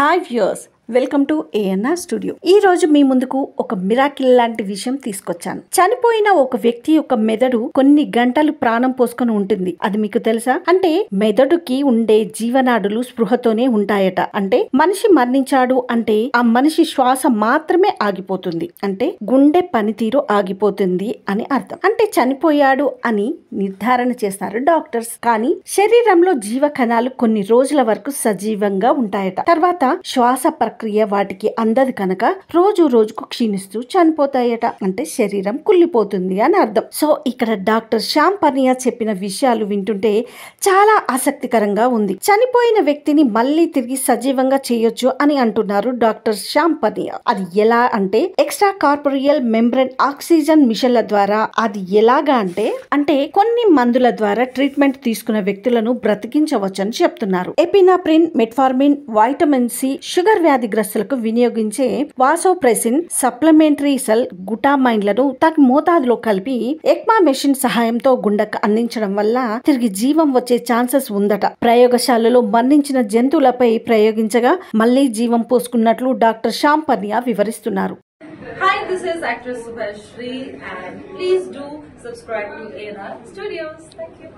Hi viewers, welcome to ANR studio. ఈ రోజు మీ ముందుకు ఒక మిరాకిల్ లాంటి విషయం తీసుకొచ్చాను. చనిపోయిన ఒక వ్యక్తి యొక్క మెదడు కొన్ని గంటలు ప్రాణం పోసుకొని ఉంటుంది. అది మీకు తెలుసా? అంటే మెదడుకి ఉండే జీవనాడులు స్పృహతోనే ఉంటాయట. అంటే మనిషి మరణించాడు అంటే ఆ మనిషి శ్వాస మాత్రమే ఆగిపోతుంది. అంటే గుండె పనితీరు ఆగిపోతుంది అని అర్థం. అంటే చనిపోయాడు అని నిర్ధారణ చేస్తారు డాక్టర్స్. కానీ శరీరంలో జీవ కణాలు కొన్ని రోజుల వరకు సజీవంగా ఉంటాయట. తర్వాత శ్వాస ప్రక్రియ వాటికి అందదు కనుక రోజు రోజుకు క్షీణిస్తూ చనిపోతాయట. అంటే శరీరం కుళ్ళిపోతుంది అని అర్థం. సో ఇక్కడ డాక్టర్ శ్యామ్ పర్నియా చెప్పిన విషయాలు వింటుంటే చాలా ఆసక్తికరంగా ఉంది. చనిపోయిన వ్యక్తిని మళ్ళీ తిరిగి సజీవంగా చేయొచ్చు అని అంటున్నారు డాక్టర్ శ్యామ్ పర్నియా. అది ఎలా అంటే ఎక్స్ట్రా కార్పోరియల్ మెంబ్రేన్ ఆక్సిజన్ మిషన్ల ద్వారా. అది ఎలాగా అంటే కొన్ని మందుల ద్వారా ట్రీట్మెంట్ తీసుకున్న వ్యక్తులను బ్రతికించవచ్చని చెప్తున్నారు. ఎపినాప్రిన్, మెట్ఫార్మిన్, వైటమిన్ సి, షుగర్ వ్యాధిగ్రస్తులకు వినియోగించే వాసోప్రెసిన్, సప్లిమెంటరీ సెల్ గుటామైన్లను తగిన మోతాదులో కలిపి ఎక్మా మెషిన్ సహాయంతో గుండెకు అందించడం వల్ల తిరిగి జీవం వచ్చే ఛాన్సెస్ ఉందట. ప్రయోగశాలలో మరణించిన జంతువులపై ప్రయోగించగా మళ్లీ జీవం పోసుకున్నట్లు డాక్టర్ శ్యామ్ పర్నియా వివరిస్తున్నారు. Hi, this is actress Subhashri and please do subscribe to ANR Studios. Thank you.